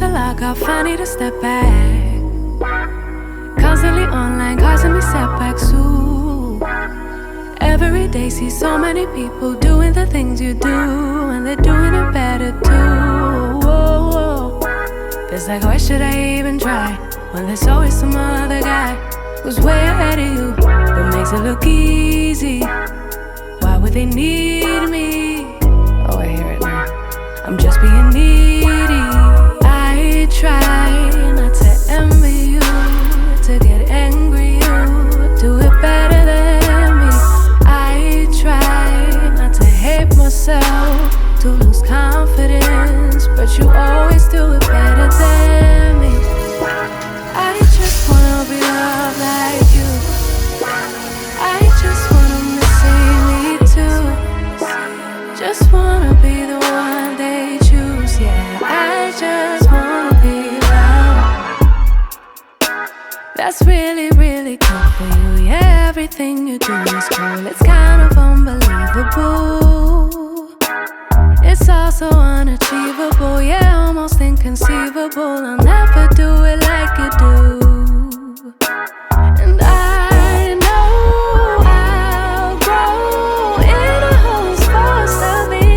till I got funny to step back. Constantly online, causing me setbacks. Ooh. Every day see so many people doing the things you do, and they're doing it better too. Whoa. It's like, why should I even try when there's always some other guy who's way ahead of you, but makes it look easy? Why would they need me? Oh, I hear it now. I'm just being needy. I try not to envy you, to get angry. You do it better than me. I try not to hate myself, to lose confidence, but you always do it better than me. I just wanna be loved like you. I just wanna see me too. Just wanna be the one they choose. Yeah, I just wanna be loved. That's really, really cool for you. Yeah, everything you do is cool. It's kind of unbelievable. It's also unachievable. Yeah, almost inconceivable. I'll never do it like you do. And I know I'll grow in a host supposed to be,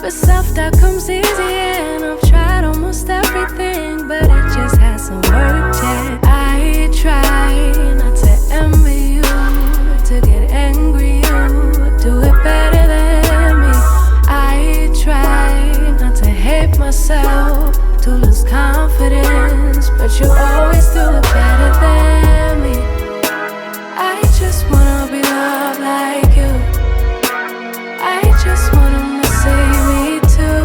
but self-doubt comes easy, and I've tried almost everything, but it just hasn't worked yet. I try not to envy you, to get angry. You do it better than me. I try not to hate myself, to lose confidence, but you always do it better than me. I just wanna be loved like you. I just wanna see me too.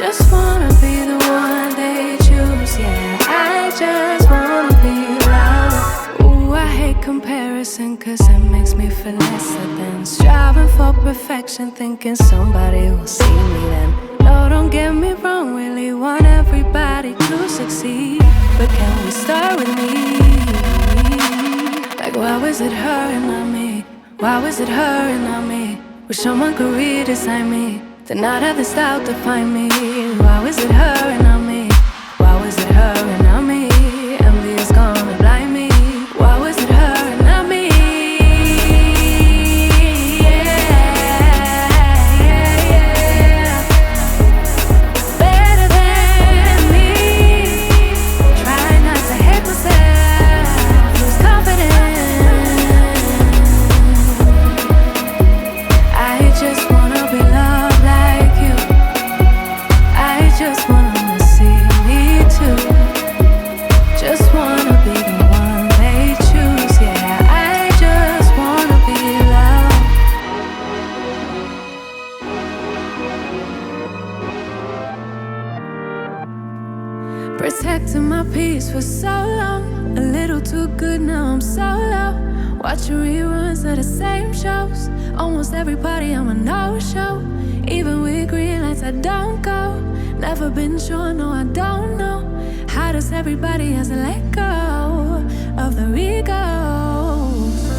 Just wanna be the one they choose. Yeah, I just wanna be loved. Ooh, I hate comparison, cause it makes me feel lesser than striving for perfection, thinking somebody will see me then. No, don't get me wrong, really want everybody to succeed, but can we start with me? Like, why was it her and not me? Why was it her and not me? Wish someone could redesign me, to not have the style to find me. Why was it her and not me? Why was it her and not me? Envy is gonna blind me. Why was it her and not me? Protecting my peace for so long, a little too good, now I'm so low. Watching reruns of the same shows, almost every party I'm a no-show. Even with green lights I don't go. Never been sure, no I don't know. How does everybody has to let go of their ego?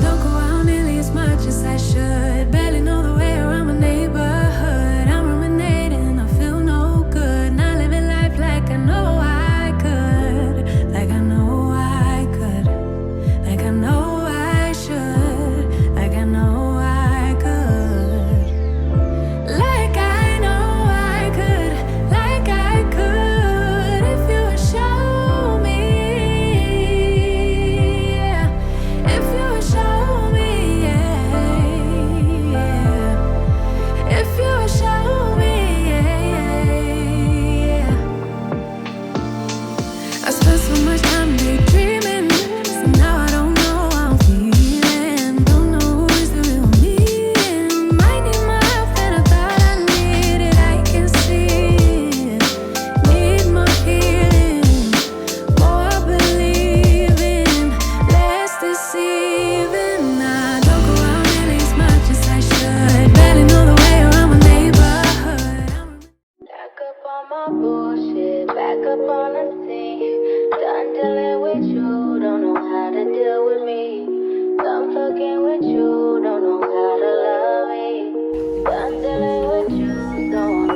Don't go out nearly as much as I should. Barely know the way around my neighborhood. I'm ruminating, I feel no good. Not living life like I know I could. Like I know I could. Like I know I should. Like I know I could. Like I know I could. Like I could. If you would show me, yeah. If you would show me, yeah, yeah. If you would show me, yeah, yeah. I spent so much time daydreaming, so now I don't know how I'm feeling. Don't know who is the real me. Might need more help than I thought I needed. I can see it. Need more healing, more believing, less deceiving. I don't go out nearly as much as I should. Barely know the way around my neighborhood. Back up on my bullshit, back up on the scene. Done dealing with you, don't know how to deal with me. Done fucking with you, don't know how to love me. Done dealing with you, don't want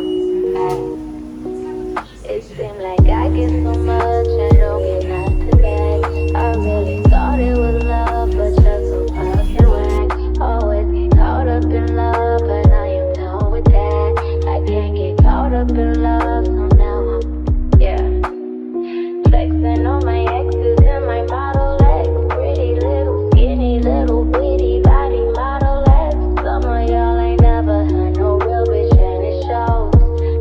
It seems like I get so much, I don't get nothing back. I really thought it was love, but you're so fucking whack. Always get caught up in love, but I am done with that. I can't get caught up in love, so now I'm, flexing on my exes and my Model X. Pretty little, skinny, little bitty body Model X. Some of y'all ain't never had no real bitch and it shows.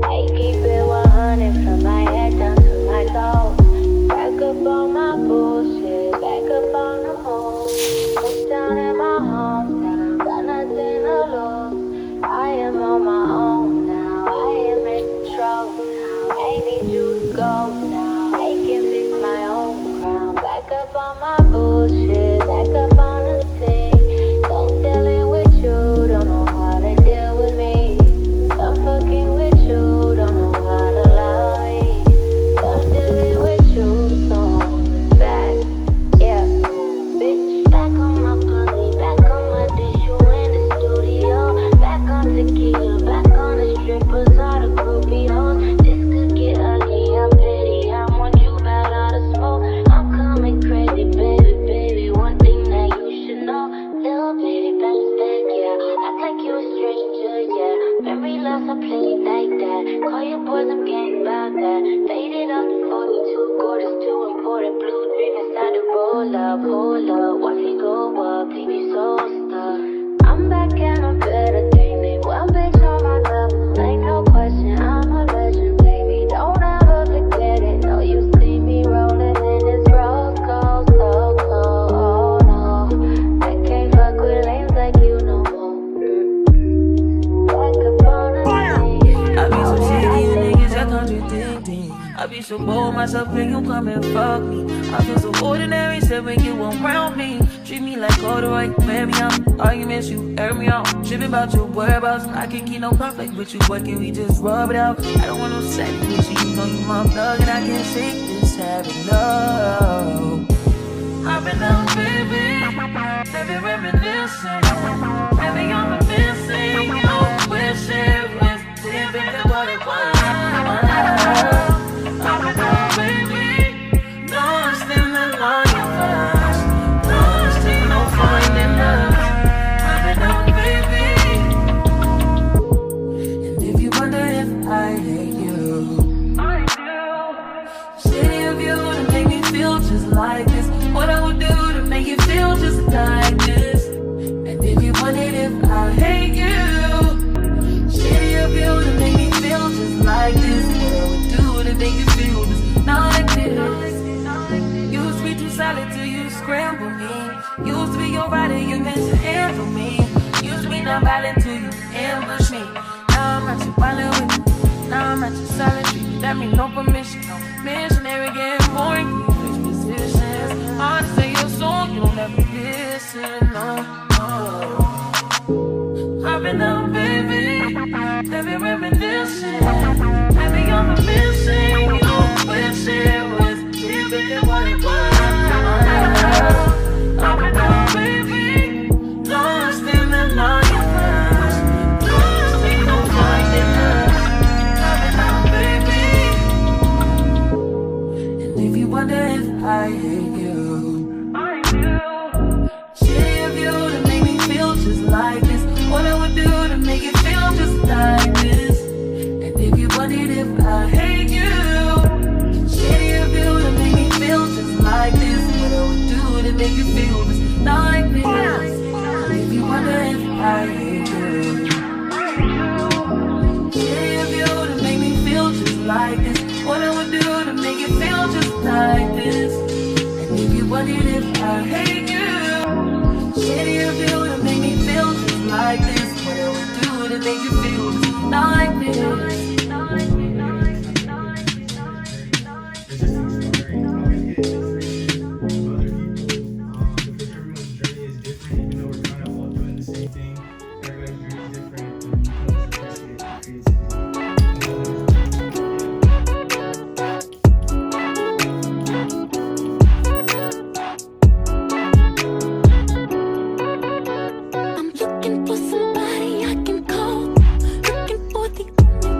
I keep it 100 from my head down to my toes. Back up on my bullshit, back up on the move. Moved down in my hometown, got nothing to lose. I am on my own now, I am in control now. I need you to go now, I can fix my own crown. Back up on my bullshit, back up on the scene. Don't dealing with you, don't know how to deal with me. Stop fucking with you, don't know how to love me. Stop dealing with you, so I'm back, bitch. Back on my pussy, back on my dish, you in the studio. Back on tequila, back on the strippers, all the groupie hoes. This could get ugly, I'm petty, I want you bad out of smoke. I'm coming crazy, baby, baby, one thing that you should know. Little baby, bounce back, act like you a stranger, Memory loss, I play it like that. Call your boys, I'm getting about that. Faded up to 42, quarters too important. Blue dream inside the roll up, hold up. Watch me go up, leave you so stuck. I'm back and I'm better than me. One bitch on my level, ain't no question, I'm a legend, baby. Don't ever forget it. No, you see me rolling in this rose gold, so cold. Oh no, I can't fuck with lanes like you no more. Back up on the scene. I be so shitty and niggas that contradicting. I be so bold myself when you come and fuck me. I feel so ordinary, said when you around me. Treat me like corduroy, wear me out. Arguments, you air me out. Tripping about your whereabouts. I can't keep no conflict with you, but can we just rub it out? I don't want no sex with you, you know you my plug. And I can't shake this habit, no. I've been down, baby. Baby, reminiscing. Baby, I'm a missing. You wish it was different than what it was. I've been down, baby. Lost in the universe. Lost in no finding love. I've been down, baby. And if you wonder if I hate you, I do. City of you to make me feel just like this. What I would do to make you feel just like this. And if you wondered if I hate you, shitty of you to make me feel just like this. What I would do to make you feel just like this. Used to be too solid till you scramble me. Used to be your rider, you meant to handle me. Used to be non-violent till you ambush me. Now I'm at your violent with me. Now I'm at your solid treat. That means no permission, no missionary getting boring. You switch positions. Hard to say your song, you don't ever listen, no. I've been down, baby. Baby, reminiscing. Baby, I'm a missing. You wish it was different than what it was. I've been down, baby. Lost in the universe. Lost in no finding love. I've been down, baby. And if you wonder if I hate you, I do. Shitty of you to make me feel just like this. What I would do to make you feel just like this. And if you wondered if I hate you, shitty of you to make me feel just like this. What I would do to make you feel just like this. And if you wonder if I hate you, shitty of you to make me feel just like this. What I would do to make you feel just like this. And if you wondered if I hate you, shitty of you to make me feel just like this. What I would do to make you feel just like this. It's just a story. Always get inspiration from other people because everyone's journey is different. Even though we're kind of all doing the same thing, everybody's journey is different. And you can just appreciate the I'm looking for somebody I can call. Looking for the only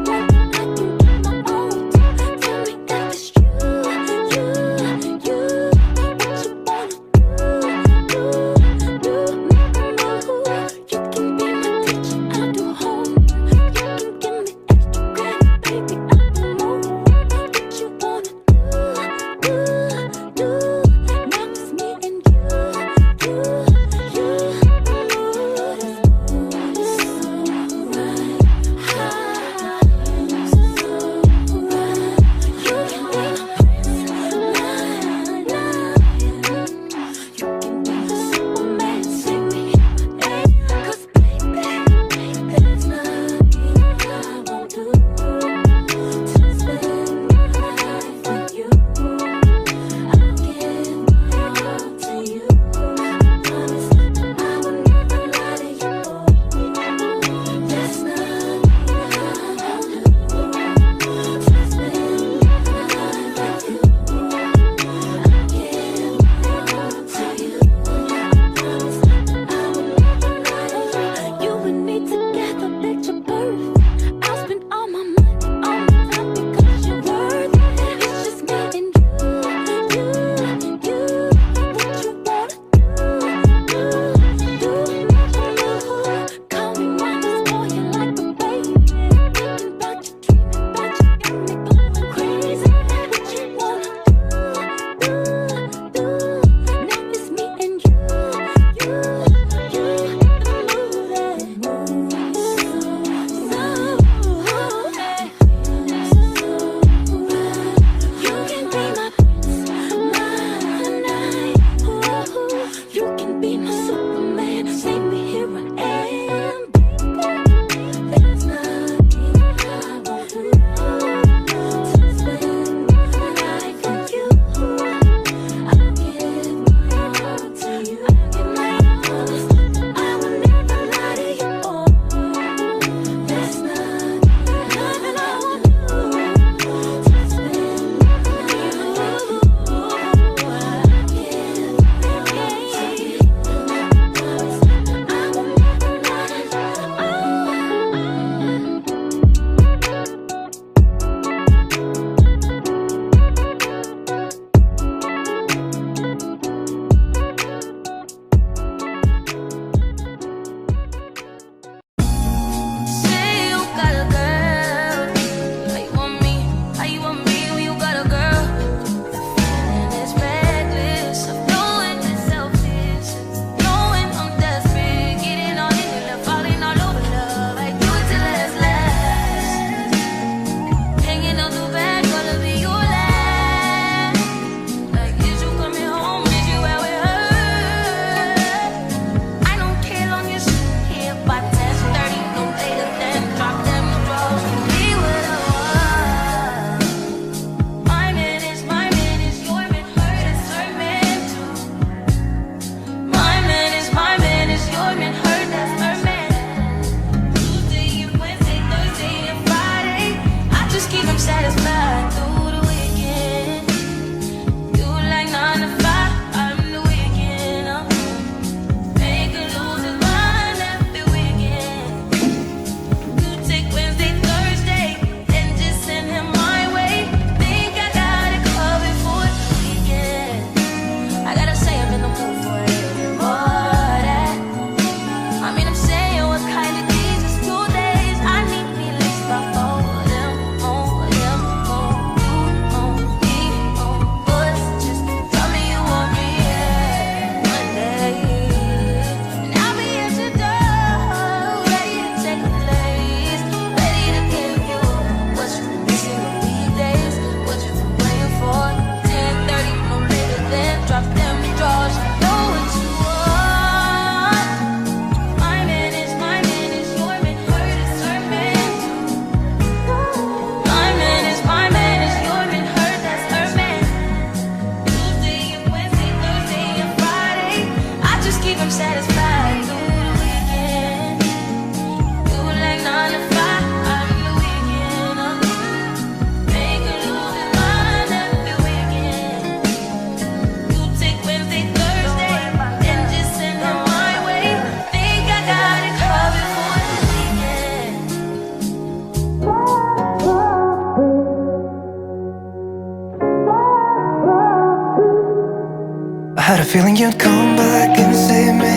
had a feeling you'd come back and save me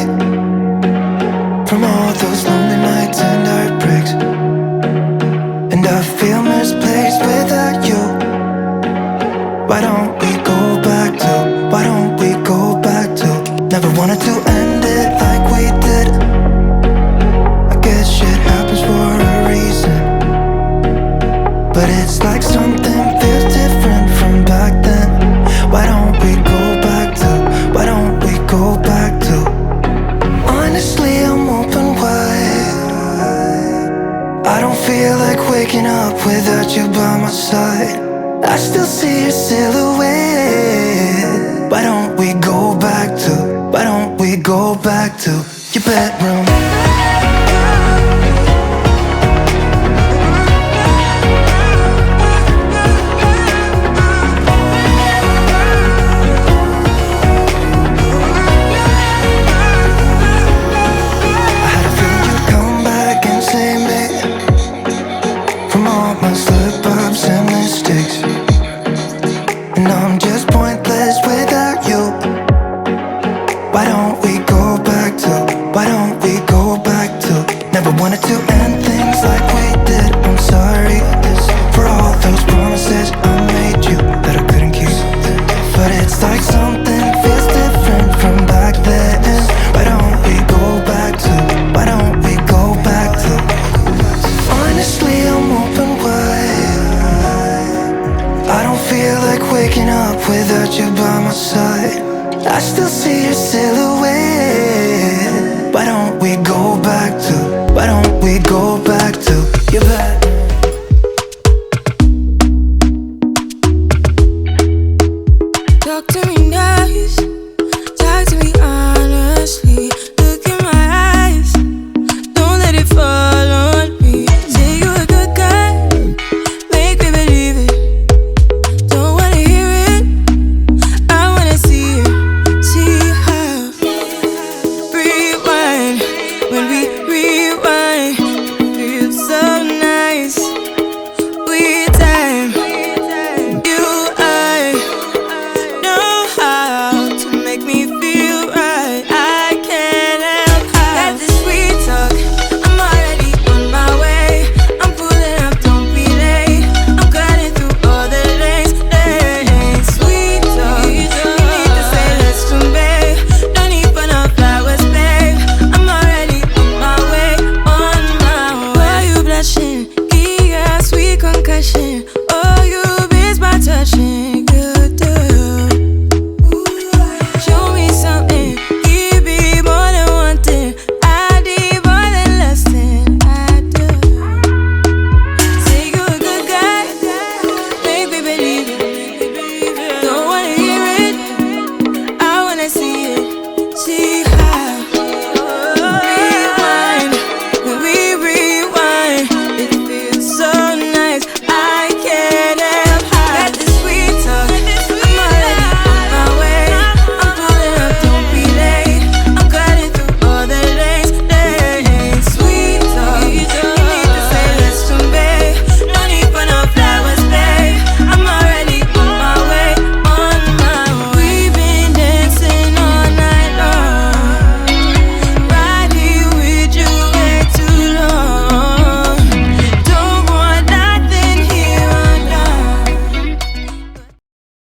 from all those lonely nights and heartbreaks. And I feel misplaced without you. Why don't we go back to, why don't we go back to? Never wanted to end it like we did. I guess shit happens for a reason, but it's like something feels different from back then. Why don't we go back to, why don't we go back to? Honestly, I'm open wide. I don't feel like waking up without you by my side. I still see your silhouette. Why don't we go back to, why don't we go back to your bedroom? Wanted to end things like we did. I'm sorry for all those promises I made you that I couldn't keep. But it's like something feels different from back then. Why don't we go back to, why don't we go back to? Honestly, I'm open wide. I don't feel like waking up without you by my side. I still see your silhouette.